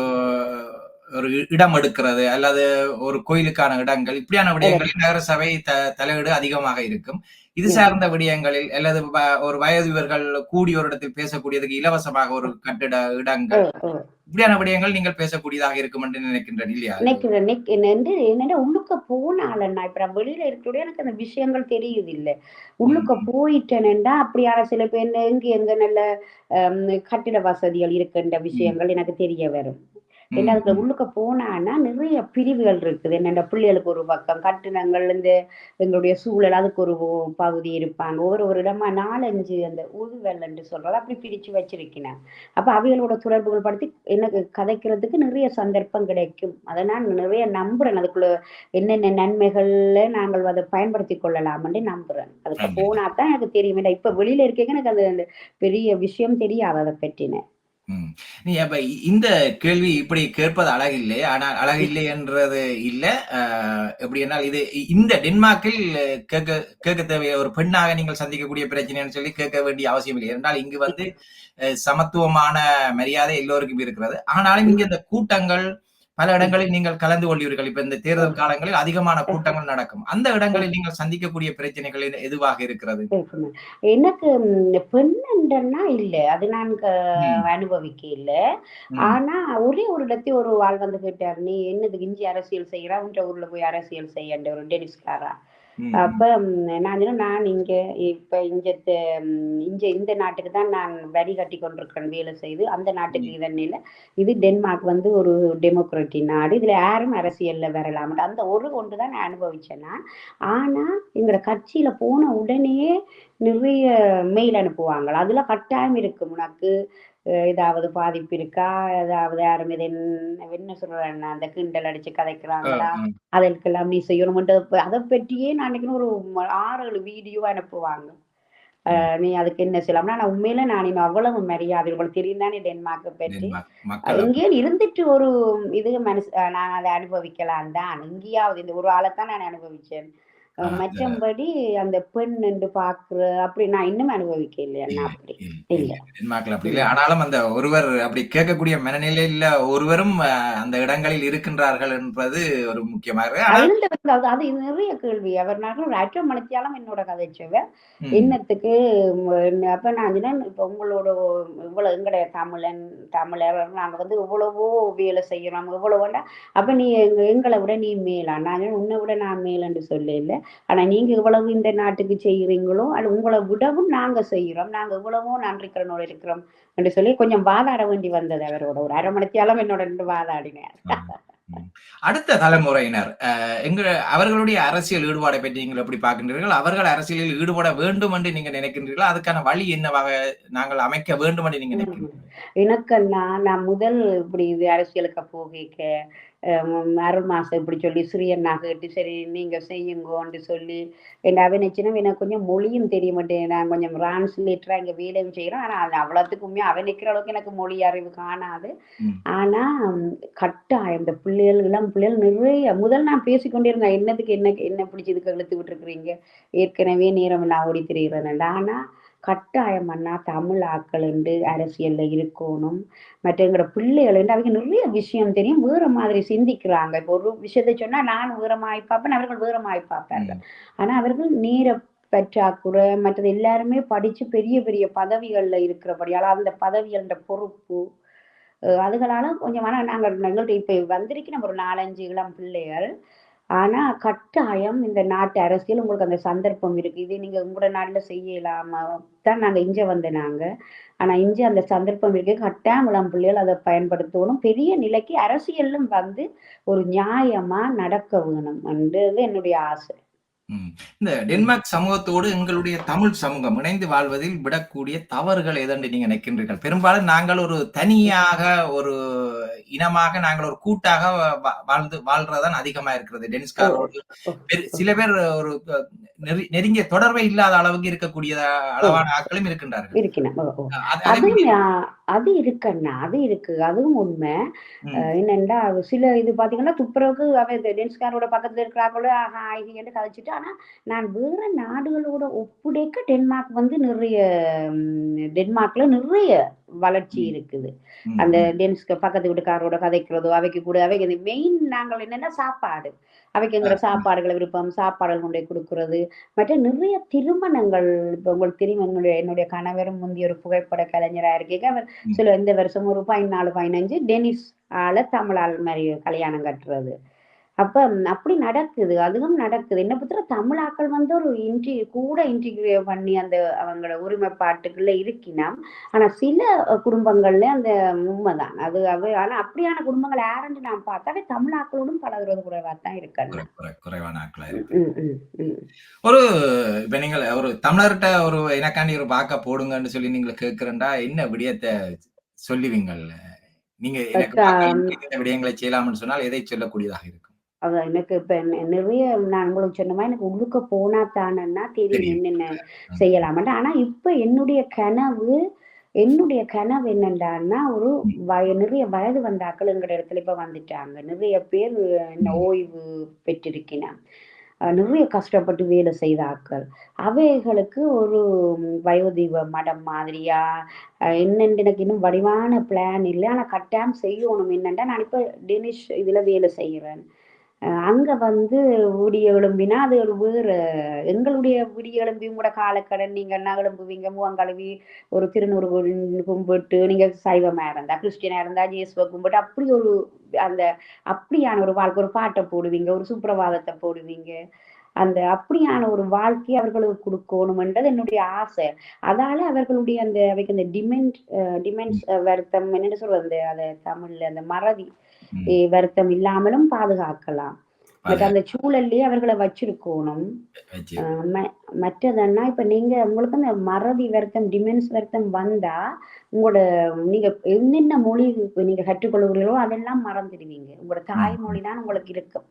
ஒரு இடம் எடுக்கிறது அல்லது ஒரு கோயிலுக்கான இடங்கள் இப்படியான விடயங்களில் எடுக்கும். நகர சபை தலையீடு அதிகமாக இருக்கும். இது இருக்கும். சார்ந்த விடயங்களில் அல்லது ஒரு வயோதிபர்கள் கூடி ஒரு இடத்தில் பேசக்கூடியதுக்கு இலவசமாக ஒரு கட்டிட ஓ, இடங்கள் ஓ. இப்படியான விடயங்கள் நீங்கள் பேசக்கூடியதாக இருக்கும் என்று நினைக்கின்றேன் இல்லையா? நினைக்கிறேன் என்னடா உள்ளுக்க போனாலன்னா இப்ப நான் வெளியில இருக்கிறோட எனக்கு அந்த விஷயங்கள் தெரியுது இல்ல. உள்ளுக்க ம், போயிட்டேனேண்டா அப்படியான சில பேர் எங்க நல்ல கட்டிட வசதிகள் இருக்கின்ற ம், விஷயங்கள் எனக்கு தெரிய வரும். ஏன்னா ம், அதுக்குள்ள ம், உள்ளுக்க போனான்னா நிறைய பிரிவுகள் இருக்குது. என்னென்ன பிள்ளைகளுக்கு ஒரு பக்கம், கட்டிடங்கள் இந்த எங்களுடைய சூழல் அதுக்கு ஒரு பகுதி இருப்பாங்க. ஒரு இடமா 4, 5 அந்த உதுவல் என்று சொல்றது அப்படி பிரிச்சு வச்சிருக்கிறேன். அப்ப அவைகளோட தொடர்புகள் படுத்தி எனக்கு கதைக்கிறதுக்கு நிறைய சந்தர்ப்பம் கிடைக்கும். அத நான் நிறைய நம்புறேன். அதுக்குள்ள என்னென்ன நன்மைகள்ல நாங்கள் அத பயன்படுத்திக் கொள்ளலாம்ன்னு நம்புறேன். அதுக்கு ம். போனா தான் எனக்கு தெரியும். ஏன்னா இப்ப வெளியில இருக்கேங்க எனக்கு அந்த அந்த பெரிய விஷயம் தெரியாது அத பற்றின. ம். நீ அப்ப இந்த கேள்வி இப்படி கேட்பது அழகில்லை. ஆனால் அழகில்லை என்றது இல்ல. அ எப்படி என்றால் இது இந்த டென்மார்க்கில் கேட்க கேட்க தேவைய ஒரு பெண்ணாக நீங்கள் சந்திக்கக்கூடிய பிரச்சனைன்னு சொல்லி கேட்க வேண்டிய அவசியம் இல்லை. என்றால் இங்கு வந்து சமத்துவமான மரியாதை எல்லோருக்கும் இருக்கிறது. ஆனாலும் இங்க இந்த கூட்டங்கள் பல ம். இடங்களில் நீங்கள் கலந்து கொள்வீர்கள். இப்ப இந்த ஓ. தேர்தல் காலங்களில் அதிகமான அ, கூட்டங்கள் நடக்கும். அந்த அ. இடங்களில் நீங்கள் சந்திக்கக்கூடிய பிரச்சனைகள் எதுவாக இருக்கிறது? இருக்குமே. எனக்கு பெண்ணென்றன்னா இல்ல. அது நான் ம், அனுபவிக்க இல்ல. ம், ஆனா ஒரே ஒரு இடத்தி ஒரு ஆள் வந்து கேட்டாரு, "நீ என்னதுக்கு இஞ்சி அரசியல் செய்றா? உன்ற ஊர்ல போய் அரசியல் செய்யன்ற" ஒரு டெனிஸ்காரா. ம், அப்ப ம், நான் சொன்னேன், "நான் இங்க இப்ப இங்க இந்த நாட்டுக்கு தான் நான் வரி கட்டிக் கொண்டிருக்கிறேன் வேலை செய்து. அந்த நாட்டுக்கு ம். இதன் இல்ல. இது டென்மார்க் வந்து ஒரு டெமோக்ராட்டிக் நாடு. இதுல யாரும் அரசியல்ல வரலாம்ன்னு." அந்த ஒரு ஒன்று தான் நான் அனுபவிச்சேன் நான். ஆனா, எங்கட கட்சியில போன உடனேயே நிறைய மெயில் அனுப்புவாங்களாம். அதுல கட்டாயம் இருக்கும். உனக்கு ஏதாவது பாதிப்பு இருக்கா? ஏதாவது யாரும் என்ன சொல்றாங்க, அந்த கிண்டல் அடிச்சு அ, கதைக்கிறாங்களா? ம். அதற்கெல்லாம் நீ செய்யணும்ன்ட்டு அத பற்றியே நான் நினைக்கிறேன் ஒரு 6, 7 வீடியோ அனுப்புவாங்க. ம். நீ அதுக்கு என்ன செய்யலாம்னா, நான் உண்மையில நான் இன்னும் அவ்வளவு மரியாதை உங்களுக்கு தெரியும் தானே டென்மார்க்க பற்றி. டென்மார்க் மக்கள் அப்படி எங்கேயோ இருந்துட்டு ஒரு இது நான் அத அனுபவிக்கலாம் தான். எங்கேயாவது இந்த ஒரு ஆளத்தான் நான் அனுபவிச்சேன். அந்த மற்றபடி அந்த பெண் என்று பார்க்குற அப்படி நான் இன்னும் அனுபவிக்க இல்லையா இல்ல, அப்படி. இல்ல, இல்ல, இல்ல. டென்மார்க்ல அப்படி இல்ல. இல்ல. ஆனாலும் அந்த ஒருவர் அப்படி கேட்கக்கூடிய மனநிலையில ஒருவரும் அந்த இடங்களில் இருக்கின்றார்கள் என்பது ஒரு முக்கியமாக. ஆனால் இருந்தவங்க அது அது நிறைய கேள்வி. அவர் நான் ஒரு 1/2 மணித்தியாலம் என்னோட கதைச்சவ. ம், என்னத்துக்கு அப்ப நான் சொன்னேன், இப்ப உங்களோட இவ்வளோ எங்கட தமிழர் நாங்க வந்து எவ்வளவோ வேலை செய்றோம். எவ்வளவோண்டா, அப்ப நீ எங்கள விட நீ மேலா? நான் சொன்னேன், உன்ன விட நான் மேலுன்னு சொல்லல. ஆனா நீங்க இவ்வளவு இந்த நாட்டுக்கு செய்றீங்களோ, அது உங்கள விடவும் நாங்க செய்றோம். நாங்க எவ்வளவோ நன்றிக்கடனோட இருக்கிறோம் என்று சொல்லி கொஞ்சம் வாதாட வேண்டி வந்தது அவரோட. ஒரு 1/2 மணித்தியாலம் என்னோட நின்று வாதாடினார். ம், ம். அடுத்த தலைமுறையினர் எங்க அவர்களுடைய அரசியல் ஈடுபாடை பற்றி நீங்கள் எப்படி பார்க்கின்றீர்கள்? அவர்கள் அரசியலில் ஈடுபட வேண்டும் என்று நீங்க நினைக்கின்றீர்களா? அதுக்கான வழி என்னவாக நாங்கள் அமைக்க வேண்டும் என்று நீங்க ம். நினைக்கின்றீர்கள்? எனக்கன்னா, நான் முதல் இப்படி இது அரசியலுக்கு போகைக்க, அருள் மாசம் இப்படி சொல்லி சிறியண்ணா கேட்டு, சரி நீங்க செய்யுங்கோன்னு சொல்லி, அவன் நெனச்சுன்னா எனக்கு கொஞ்சம் மொழியும் தெரிய மாட்டேன். நான் கொஞ்சம் டிரான்ஸ்லேட்டரா இங்க வேலையும் செய்றேன். ஆனா அது அவ்வளத்துக்குமே அவன் நிக்கிற அளவுக்கு எனக்கு மொழி அறிவு காணாது. ம், ஆனா கட்டாயம் இந்த பிள்ளைகள், இளம் பிள்ளைகள் நிறைய முதல் நான் பேசிக்கொண்டே இருந்தேன். என்னத்துக்கு என்ன என்ன பிடிச்சு இதுக்கு இழுத்து விட்டுருக்கிறீங்க? ஏற்கனவே நேரமெல்லாம் ஓடி திரியிறேன்டா. ஆனா கட்டாயம் அண்ணா தமிழ் ஆட்களுண்டு அரசியல்ல இருக்கோணும். மற்ற எங்களோட பிள்ளைகளுண்டு அவைங்க நிறைய விஷயம் தெரியும். வேற மாதிரி சிந்திக்கிறாங்க. இப்போ ஒரு விஷயத்த சொன்னா நான் வேற மாரி பார்ப்பேன். அவர்கள் வேற மாரி பார்ப்பார்கள். ம், ஆனா அவர்கள் நேர பற்றாக்குறை மற்றது எல்லாருமே படிச்சு பெரிய பெரிய பதவிகள்ல இருக்கிறபடியால அந்த பதவிகள்ட பொறுப்பு அதுகளால கொஞ்சம் ஆனா நாங்க எங்கள்ட்ட இப்ப வந்திருக்கு நம்ம ஒரு 4, 5 இளம் பிள்ளைகள். ஆனா கட்டாயம் இந்த நாட்டு அரசியல் உங்களுக்கு அந்த சந்தர்ப்பம் இருக்கு. இது நீங்க உங்களோட நாட்ல செய்யலாமா தான் நாங்க இங்க வந்த நாங்க. ஆனா இங்க அந்த சந்தர்ப்பம் இருக்கு. கட்டாயம் இளம் பிள்ளைகள் அத பயன்படுத்தணும். பெரிய நிலைக்கு அரசியலும் வந்து ஒரு நியாயமா நடக்க வேணும் என்றது என்னுடைய ஆசை. ம். இந்த ம். டென்மார்க் சமூகத்தோடு எங்களுடைய தமிழ் சமூகம் இணைந்து வாழ்வதில் விடக்கூடிய தவறுகள் எதென்று நீங்க நினைக்கின்றீர்கள்? பெரும்பாலும் நாங்கள் ஒரு தனியாக, ஒரு இனமாக, நாங்கள் ஒரு கூட்டாக வாழ்றதுதான் அதிகமா இருக்கிறது. ஓ! டென்ஸ்காரோடு ஓ! ஓ! சில பேர் ஒரு நெருங்கிய தொடர்பே இல்லாத அளவுக்கு இருக்கக்கூடிய ஓ! அளவான ஆட்களும் இருக்கின்றார்கள். இருக்கணும். ஓ! ஓ! அதை அதுவும் பற்றி அது இருக்குண்ணா. அது இருக்கு. அதுவும் உண்மை. ம், என்னன்னா, சில இது பார்த்தீங்கன்னா, துப்புரவுக்கு அவன் இந்த டென்ஸ்காரோட பக்கத்துல இருக்கிறாங்களோ, ஹாய் ஹீன்னு கதைச்சுட்டு, ஆனா நான் வேற நாடுகளோட ஒப்புடைக்க டென்மார்க் வந்து நிறைய டென்மார்க்ல நிறைய வளர்ச்சி ம், இருக்குது. ம், அந்த ம். டென்ஸ்க்கு பக்கத்து வீட்டுக்காரோட கதைக்கிறதோ, அவைக்கு கூட அவைக்கு இந்த மெயின் நாங்கள் என்னன்னா சாப்பாடு. அவைக்குங்கிற சாப்பாடுகள விருப்பம், சாப்பாடுகள் கொண்டு போய் குடுக்குறது. மற்ற நிறைய திருமணங்கள் இப்ப உங்களுக்கு தெரியும் என்னுடைய என்னுடைய கணவரும் முந்தைய ஒரு புகைப்பட கலைஞரா இருக்கைங்க, அவர் ம். சில இந்த வருஷம் ஒரு 14, 15 டெனிஸ் ஆள தமிழ் ஆள் மாரி கல்யாணம் கட்டுறது. அப்ப அப்படி நடக்குது. அதுவும் நடக்குது. என்ன பொறுத்தவரை தமிழ் ஆட்கள் வந்து ஒரு கூட இன்டிகிரேட் பண்ணி அந்த அவங்களோட ஒருமைப்பாட்டுக்குள்ள இருக்கினாம். ஆனா சில குடும்பங்கள்ல அந்த உண்மதான். ஆனா அப்படியான குடும்பங்கள் யாருன்னு நான் பார்த்தாவே தமிழ் ஆட்களோடும் பழகுறது குறைவா தான் இருக்கு அண்ணா. குறைவான ஆட்களா ம், இருக்கு. ம், ம், ம். ஒரு இப்ப நீங்கள் ஒரு தமிழர்ட்ட ஒரு எனக்காண்டி ஒரு வாக்க போடுங்கன்னு சொல்லி நீங்க கேட்கிறேன்டா, என்ன விடயத்த சொல்லுவீங்கள்? நீங்க எனக்கு அக்கா வாக்களித்து இந்த விடயங்களை செய்யலாம்னு சொன்னால் எதை சொல்லக்கூடியதாக இருக்கும்? அதான் எனக்கு இப்ப நிறைய நான் உங்களுக்கு சொன்ன மாரி எனக்கு உள்ளுக்க போனா தானன்னா தெரியும் தெரியும். என்னென்ன ம், செய்யலாம்ன்ட்டு. ஆனா இப்ப என்னுடைய கனவு என்னடான்னா, ஒரு ம், நிறைய வயது வந்த ஆட்கள் எங்கட இடத்துல இப்ப வந்துட்டாங்க. நிறைய பேர் என்ன ம், ஓய்வு பெற்றிருக்கினாம். நிறைய கஷ்டப்பட்டு வேலை செய்த ஆட்கள். அவைகளுக்கு ஒரு வயோதிப மடம் மாதிரியா, என்னன்னு எனக்கு இன்னும் வடிவான பிளான் இல்ல. ஆனா கட்டாயம் செய்யணும். என்னன்னா, நான் இப்ப டெனிஷ் இதுல வேலை செய்றேன். அங்க வந்து விடிய எழும்பினா, அது ஒரு வேற எங்களுடைய விடிய எழும்பி உங்களோட காலக்கடன் நீங்க என்ன எழும்புவீங்க, முகம் கழுவி ஒரு திருநூறு கும்பிட்டு, நீங்க சைவமா இருந்தா, கிறிஸ்டியனா இருந்தா இயேசுவ கும்பிட்டு, அப்படி ஒரு அந்த அப்படியான ஒரு வாழ்க்கை. ஒரு பாட்ட போடுவீங்க, ஒரு சுப்ரபாதத்த போடுவீங்க. அந்த அப்படியான ஒரு வாழ்க்கைய அவர்களுக்கு குடுக்கணும்ன்றது என்னுடைய ஆசை. அதால அவர்களுடைய அவைக்கு அந்த ம். டிமென்ஸ் வருத்தம் என்னன்னு சொல்றது? அத தமிழ்ல அந்த மறதி ம். வருத்தம் இல்லாமலும் பாதுகாக்கலாம். பட் பாதுகாப்பு அந்த சூழல்லயே அவர்கள வச்சிருக்கோணும். அ வச்சிருக்கு. ம மற்றதன்னா, இப்ப உங்களுக்கு அந்த மறதி வருத்தம், டிமென்ஸ் வருத்தம் வந்தா, உங்களோட நீங்க என்னென்ன மொழி நீங்க கற்றுக்கொள்கிறீர்களோ அதெல்லாம் மறந்துடுவீங்க. உங்களோட ம், தாய்மொழி தான் உங்களுக்கு இருக்கும்.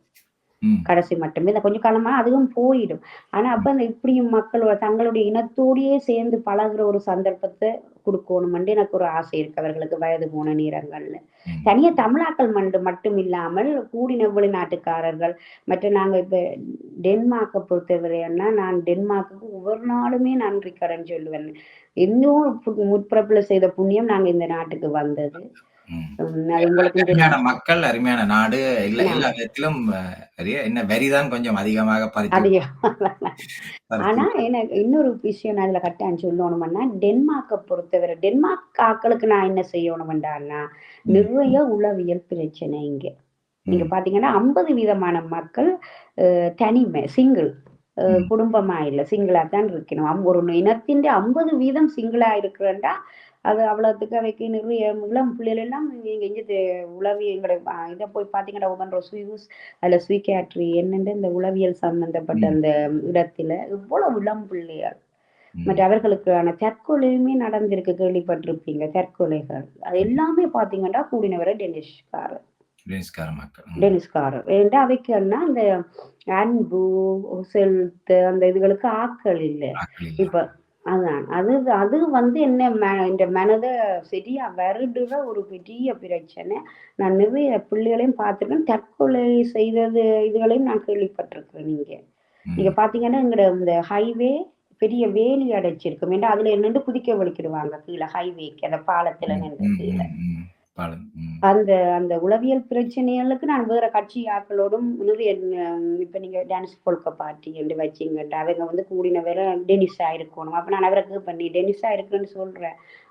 ம், கடைசி மட்டுமே. இந்த கொஞ்சம் காலமா அதுவும் போயிடும். ஆனா, ம், அப்ப இந்த இப்படியும் மக்களோட தங்களுடைய இனத்தோடயே சேர்ந்து பழகுற ஒரு சந்தர்ப்பத்த குடுக்கணும்ன்ட்டு எனக்கு ஒரு ஆசை இருக்கு. அவர்களுக்கு வயது போன நேரங்கள்ல. ம், தனியா தமிழாக்கள் மட்டும் இல்லாமல் கூடின வெளிநாட்டுக்காரர்கள், மற்ற நாங்க இப்ப டென்மார்க்க பொறுத்தவரைன்னா, நான் டென்மார்க்குக்கு ஒவ்வொரு நாளுமே நன்றி கடன் சொல்லுவேன். இன்னும் முற்பிறப்புல செய்த புண்ணியம் நாங்க இந்த நாட்டுக்கு வந்தது. ம். அது உங்களுக்கும் அருமையான தெரியும். மக்கள், அருமையான நாடு. எல்லா நான் விதத்திலும் என்ன வரிதான் கொஞ்சம் அதிகமாக அதிகம் பறித்து ஆனா, எனக்கு இன்னொரு விஷயம் நான் இதுல கட்டாயம் சொல்லணும்னா, டென்மார்க்க பொறுத்தவரை டென்மார்க் ஆட்களுக்கு நான் என்ன செய்யணும்டான்னா, ம், நிறைய உளவியல் பிரச்சனை இங்க. நீங்க ம், பார்த்தீங்கன்னா, 50 வீதமான மக்கள் தனிமை, சிங்கிள். ம், குடும்பமா இல்ல. சிங்கிளா தான் இருக்கணும். ஒரு இனத்தின் 50% சிங்கிளா இருக்கிறேன்டா, அது அவ்வளவுத்துக்கு அவைக்கு நிறைய இளம் பிள்ளைகள் எல்லாம் நீங்க இங்க உளவியல் எங்கட இத போய் பார்த்தீங்கன்னா, ஓப்பன் ரோஸ் அதுல சைக்கியாட்ரி என்னண்டு இந்த உளவியல் சம்பந்தப்பட்ட ம், அந்த இடத்தில இவ்வளவு இளம் பிள்ளைகள். மற்ற ம். அவர்களுக்கான தற்கொலையுமே நடந்திருக்கு கேள்விப்பட்டிருப்பீங்க. தற்கொலைகள். அது எல்லாமே பார்த்தீங்கன்னா, கூடினவரை டெனிஷ்காரர். பிரெஞ்சுக்கார மக்கள். ம். டெனிஸ்காரர். ஏன்டா அவைக்குன்னா அந்த அன்பு, செலுத்த அந்த இதுகளுக்கு ஆட்கள் இல்ல. ஆட்கள் இல்ல. இப்ப அதான். அது அது வந்து என்ன இந்த மனத சரியா வருடுற ஒரு பெரிய பிரச்சனை. நான் நிறைய பிள்ளைகளையும் பார்த்துருக்கேன். தற்கொலை செய்தது இதுகளையும் நான் கேள்விப்பட்டிருக்கிறேன் இங்க. நீங்க ம், பார்த்தீங்கன்னா, எங்கட இந்த ஹைவே பெரிய வேலி அடைச்சிருக்கும். ஏன்டா அதுல நின்று குதிக்க வலிக்கிடுவாங்க கீழ ஹைவேக்கு அந்த பாலத்துல ம், நின்று ம், கீழ. ம், ம். பாலம். ம், அந்த அந்த உளவியல் பிரச்சனைகளுக்கு நான் வேற கட்சி ஆட்களோடும் நிறைய இப்ப நீங்க டான்ஸ் பொல்க பார்ட்டி என்று வச்சீங்கன்ட்டு அவங்க வந்து கூடின வேற டெனிஸா இருக்கணும். அப்ப நான் அவரை கேட்பேன், "நீ டெனிஸா இருக்குன்னு சொல்ற.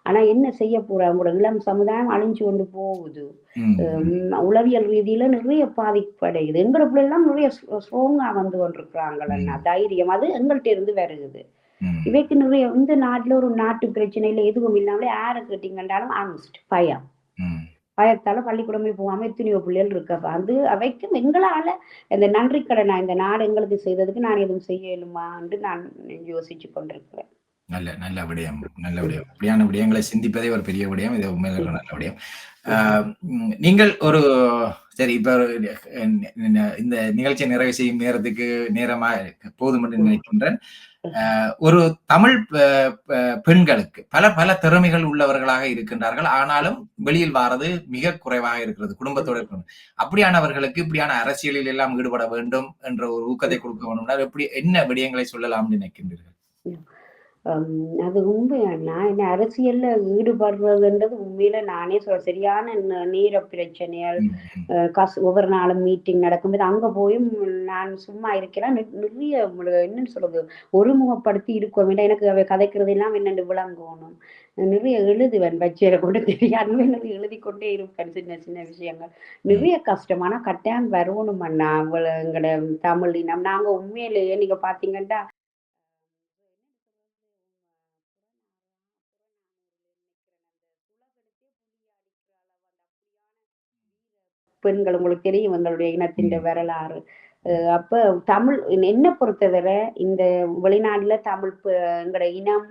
ஆனா என்ன செய்ய போற? உங்களோட இளம் சமுதாயம் அழிஞ்சு கொண்டு போகுது. ம், ம், உளவியல் ரீதியில நிறைய பாதிப்படையுது. எங்கள பிள்ளைலாம் நிறைய ஸ்ட்ராங்கா வந்து கொண்டிருக்கிறாங்களண்ணா. ம், தைரியம் அது எங்கள்ட்ட இருந்து வருகுது. ம், இவைக்கு நிறைய இந்த நாட்டுல ஒரு நாட்டு பிரச்சனையில எதுவும் இல்லாமலே யார கேட்டீங்கன்றாலும் அங்ஸ்ட் பயம். ம். பயத்தால பள்ளிக்கூடமே போகாம எத்தனையோ பிள்ளைகள் இருக்கு. அப்ப அது அவைக்கும் எங்களால இந்த நன்றி கடனா இந்த நாடு எங்களுக்கு செய்ததுக்கு நான் எதுவும் செய்ய இயலுமான்னு நான் யோசிச்சு கொண்டிருக்கிறேன். நல்ல நல்ல விடயம். நல்ல ம். விடயம். இப்படியான விடயங்களை சிந்திப்பதே ஒரு பெரிய விடயம். இது உண்மையிலே ஒரு ம். நல்ல விடயம். ஆ ம். நீங்கள் ஒரு சரி, இப்ப இந்த நிகழ்ச்சியை நிறைவு செய்யும் நேரத்துக்கு நேரமா போதும் என்று ம். நினைக்கின்றேன். ஒரு தமிழ் பெண்களுக்கு பல பல திறமைகள் உள்ளவர்களாக இருக்கின்றார்கள். ஆனாலும் வெளியில் வாரது மிக குறைவாக இருக்கிறது. குடும்பத்தோட இருக்கணும். அப்படியானவர்களுக்கு இப்படியான அரசியலில் எல்லாம் ஈடுபட வேண்டும் என்ற ஒரு ஊக்கத்தை கொடுக்க வேண்டும்னா, எப்படி என்ன விடயங்களை சொல்லலாம்னு நினைக்கின்றீர்கள்? ம். அது உண்மையா என்ன அரசியல்ல ஈடுபடுறதுன்றது உண்மையில நானே சரியான நேர பிரச்சனைகள் ம், ம், ஒவ்வொரு நாளும் மீட்டிங் நடக்கும்போது அங்க போயும் நான் சும்மா இருக்கலாம் நிறைய என்னன்னு சொல்றது ஒருமுகப்படுத்தி இருக்க வேண்டாம் எனக்கு அவை கதைக்கிறது எல்லாம் என்னென்று விளங்கணும் நிறைய எழுதுவேன் வச்சிட கூட தெரியாம எனக்கு எழுதி கொண்டே இருப்பேன் சின்ன சின்ன விஷயங்கள் ம். நிறைய கஷ்டம் ஆனா கட்டாயம் வரணும் அண்ணா எங்களோட தமிழ் இனம் நாங்க உண்மையிலேயே நீங்க பாத்தீங்கன்னா பெண்கள் உங்களுக்கு தெரியும் எங்களுடைய இனத்தின் ம். வரலாறு. ம். அப்ப தமிழ் என்ன பொறுத்தவரை இந்த வெளிநாடுல எங்கட இனம்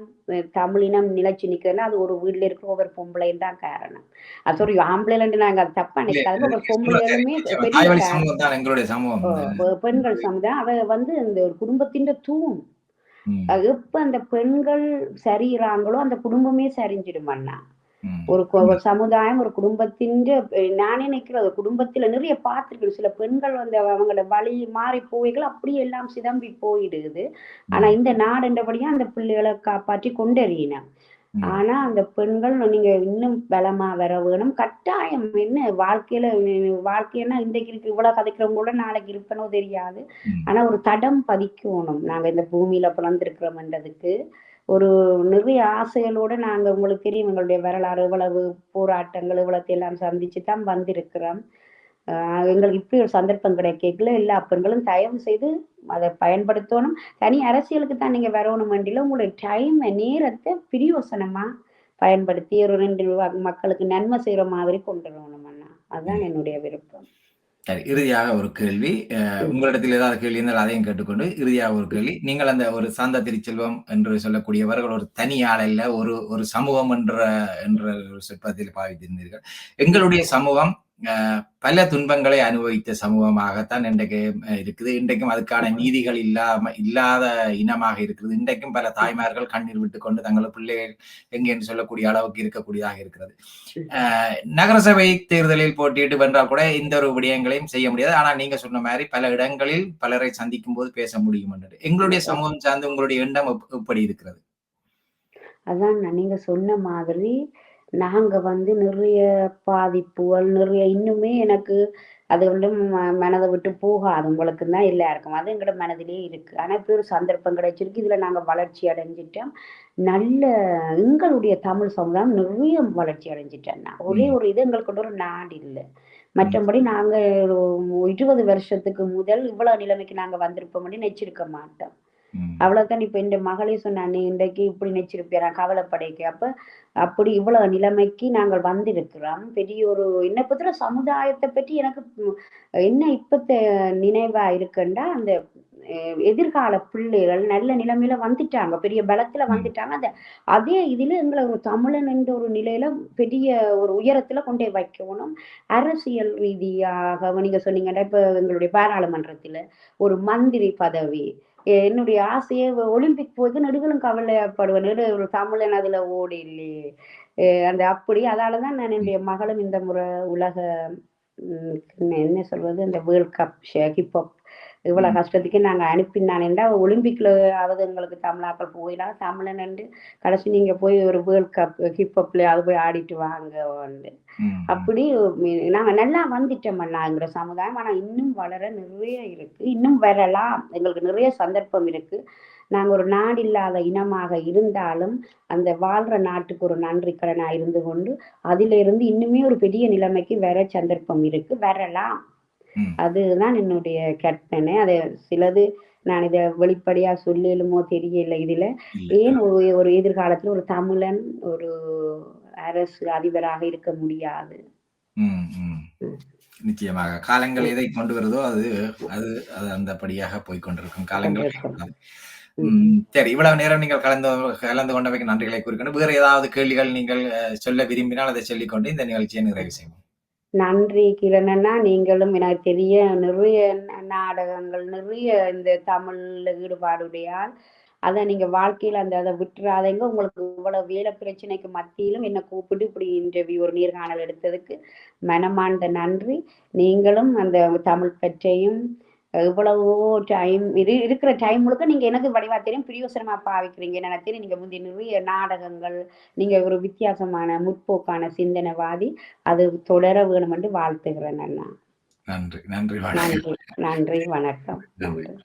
தமிழ் இனம் நிலைச்சு நிக்கிறதுன்னா, அது ஒரு வீட்ல இருக்கிற ஒவ்வொரு பொம்பளையும் தான் காரணம். சாரி ஆம்பளைலன்ட்டு நாங்க அத தப்பா இல்ல, நினைக்காதீங்க. ஒவ்வொரு நீங்க சொல்றது சரி. பொம்பளைகளுமே நிச்சயமா. பெரிய தாய்வழி சமூகம் தான் எங்களுடைய சமூகம். ஓ பெண்கள் சமுதாயம். அவ வந்து இந்த ஒரு குடும்பத்தின் தூண். ம். எப்ப அந்த பெண்கள் சரியிறாங்களோ, அந்த குடும்பமே சரிஞ்சிடும் அண்ணா. ம். ஒரு உண்மை. சமுதாயம், ஒரு குடும்பத்தின்ட நானே நினைக்கிறேன், குடும்பத்தில நிறைய பார்த்துருக்கேன். சில பெண்கள் வந்து அவங்களோட வழி மாறி போய்கள் அப்படியே எல்லாம் சிதம்பி போயிடுது. ஆனா ம். இந்த நாடுன்றபடியா அந்த பிள்ளைகள காப்பாற்றி கொண்டறியணும். ம். ஆனா அந்த பெண்கள் நீங்க இன்னும் பலமா வர வேணும். கட்டாயம் என்ன வாழ்க்கைன்னா இன்றைக்கு இருக்கு இவ்வளோ கதைக்கிறவங்க கூட நாளைக்கு இருப்பனோ தெரியாது. ம். ஆனா ஒரு தடம் பதிக்கோணும். நாங்க இந்த பூமியில பிறந்திருக்கிறோம்ன்றதுக்கு. ஒரு நிறைய ஆசைகளோட நாங்க உங்களுக்கு தெரியும் எங்களுடைய வரலாறு இவ்வளவு போராட்டங்கள் இவ்வளத்தையெல்லாம் சந்திச்சு தான் வந்திருக்கிறோம். அ எங்களுக்கு இப்படி ஒரு சந்தர்ப்பம் கிடைக்கல. எல்லா பெண்களும் தயவு செய்து அத பயன்படுத்தணும். தனி அரசியலுக்கு தான் நீங்க வரணுமண்டில உங்களுடைய நேரத்த பிரயோசனமா பயன்படுத்தி ஒரு 2 மக்களுக்கு நன்மை செய்ற மாதிரி கொண்டு வரணும் அண்ணா. ம். அதான் என்னுடைய விருப்பம். சரி. இறுதியாக ஒரு கேள்வி. ம். உங்களிடத்தில் ஏதாவது கேள்வி இருந்தால் அதையும் கேட்டுக்கொண்டு, இறுதியாக ஒரு கேள்வி. நீங்கள் அந்த ஒரு சாந்தா திருச்செல்வம் என்று சொல்லக்கூடியவர்கள் ஒரு தனி ஆள் அல்ல. ஒரு ஒரு சமூகம் என்ற என்ற ஒரு சொற்பதத்தில் பாவித்திருந்தீர்கள். எங்களுடைய சமூகம் பல துன்பங்களை அனுபவித்த சமூகமாகத்தான் இன்றைக்கு இருக்குது. இன்றைக்கும் அதுக்கான நீதிகள் இல்லாத இனமாக இருக்குது. இன்றைக்கும் பல தாய்மார்கள் கண்ணீர் விட்டுக்கொண்டு தங்கள் பிள்ளைகள் எங்கே என்று சொல்லக்கூடிய அளவுக்கு இருக்கக்கூடியதாக இருக்கிறது. ம். நகரசபை தேர்தலில் போட்டியிட்டு வென்றால் கூட இந்த ஒரு விடயங்களையும் செய்ய முடியாது. ஆனா நீங்க சொன்ன மாரி பல இடங்களில் பலரை சந்திக்கும் போது பேச முடியும் என்று. எங்களுடைய சமூகம் சார்ந்து உங்களுடைய எண்ணம் எப்படி இருக்கிறது? அதான் நீங்க சொன்ன மாதிரி, நாங்க வந்து நிறைய பாதிப்புகள், நிறைய இன்னுமே எனக்கு அது வந்து மனத விட்டு போகாது. உங்களுக்கு தான் எல்லாருக்கும். அது எங்களோட மனதிலே இருக்கு. ஆனா, இப்ப ஒரு சந்தர்ப்பம் கிடைச்சிருக்கு. இதுல நாங்க வளர்ச்சி அடைஞ்சுட்டோம். நல்ல எங்களுடைய தமிழ் சமுதாயம் நிறைய வளர்ச்சி அடைஞ்சுட்டோம் நான். ஒரே ம், ஒரு இது எங்களுக்கு ஒரு நாடு இல்ல. ம், மற்றபடி நாங்க ஒரு 20 வருஷத்துக்கு முதல் இவ்வளவு நிலைமைக்கு நாங்க வந்திருப்போம்ன்னு நெனச்சிருக்க மாட்டோம். ம், அவ்வளவுதான் இப்ப இந்த மகளே சொன்னா, "நீ இன்றைக்கு இப்படி நினைச்சிருப்பியா கவலைப்படைக்க." அப்ப அப்படி இவ்வளவு நிலைமைக்கு நாங்கள் வந்திருக்கிறோம். பெரிய ஒரு என்ன பத்தின சமுதாயத்த பற்றி எனக்கு என்ன இப்பத்த நினைவா இருக்குன்னா, அந்த எதிர்கால பிள்ளைகள் நல்ல நிலைமையில வந்துட்டாங்க. பெரிய பலத்துல ம், வந்துட்டாங்க. அதே இதுல எங்கள ஒரு தமிழன் என்ற ஒரு நிலையில பெரிய ஒரு உயரத்துல கொண்டே வைக்கணும். அரசியல் ரீதியாக நீங்க சொன்னீங்கன்னா, இப்ப எங்களுடைய பாராளுமன்றத்தில ஒரு மந்திரி பதவி. என்னுடைய ஆசையே ஒலிம்பிக் போது நெடுகளும் கவலைப்படுவேன். ஒரு தமிழன் அதுல ஓடி இல்லையே! அந்த அப்படி அதால தான் நான் ம், என்னுடைய மகளும் இந்த முறை உலக என்ன சொல்வது? இந்த வேர்ல்ட் கப் ஹிப்ஹாப் இவ்வளோ ம், கஷ்டத்துக்கு நாங்க அனுப்பினானேன்டா ஒலிம்பிக்ல ஆவது எங்களுக்கு தமிழாக்கள் போயிலாம் தமிழன் என்று கடைசி நீங்க போய் ஒரு வேர்ல்ட் கப் ஹிப்ஹாப்லயாவது போய் ஆடிட்டு வாங்கன்னு. ம், ம், அப்படி நாங்க நல்லா வந்துட்டோம் எங்களோட சமுதாயம். ஆனா இன்னும் வளர நிறைய இருக்கு. இன்னும் வரலாம். எங்களுக்கு நிறைய சந்தர்ப்பம் இருக்கு. நாங்க ஒரு நாடு இல்லாத இனமாக இருந்தாலும், அந்த வாழ்ற நாட்டுக்கு ஒரு நன்றி கடனா இருந்து கொண்டு, அதிலிருந்து இன்னுமே ஒரு பெரிய நிலைமைக்கு வர சந்தர்ப்பம் இருக்கு. வரலாம். ம். அதுதான் என்னுடைய கற்பனை. அது சிலது நான் இத வெளிப்படையா சொல்லலுமோ தெரியல இதுல. இல்ல. ஏன் ஒரு ஒரு எதிர்காலத்துல ஒரு தமிழன் ஒரு அரசு அதிபராக இருக்க முடியாது? ம், ம். ம். நிச்சயமாக. காலங்கள் ம். எதை கொண்டு வருதோ அது அது அது அந்தபடியாக போய்க் கொண்டிருக்கும். காலங்கள் கொண்டிருக்கும். ம். ம். சரி. இவ்வளவு நேரம் நீங்கள் கலந்து கலந்து கொண்டமைக்கு நன்றிகளை கூறிக்கொண்டு, வேறு ஏதாவது கேள்விகள் நீங்கள் சொல்ல விரும்பினால் அதை சொல்லிக்கொண்டு இந்த நிகழ்ச்சியை நிறைவு செய்வோம். நன்றி கிரணண்ணா. நீங்களும் எனக்கு தெரிய நிறைய நாடகங்கள், நிறைய இந்த தமிழ்ல ஈடுபாடுடையால். அத நீங்க வாழ்க்கையில அத விட்டுறாதீங்க. உங்களுக்கு இவ்வளவு வேலை பிரச்சனைக்கு மத்தியிலும் என்ன கூப்பிட்டு இப்படி இன்டர்வியூ ஒரு நேர்காணல் எடுத்ததுக்கு மனமார்ந்த நன்றி. நீங்களும் அந்த தமிழ் பற்றையும் இவ்வளவோ டைம் இருக்கிற டைம் முழுக்க நீங்க எனக்கு வடிவா தெரியும் பிரயோசனமா பாவிக்கிறீங்க. எனக்கு தெரியும் நீங்க முந்தி நிறைய நாடகங்கள், நீங்க ஒரு வித்தியாசமான முற்போக்கான சிந்தனைவாதி. அது தொடர வேணும் என்று வாழ்த்துகிறேன் அண்ணா. நன்றி. நன்றி. வணக்கம். நன்றி, நன்றி, வணக்கம், நன்றி. நன்றி.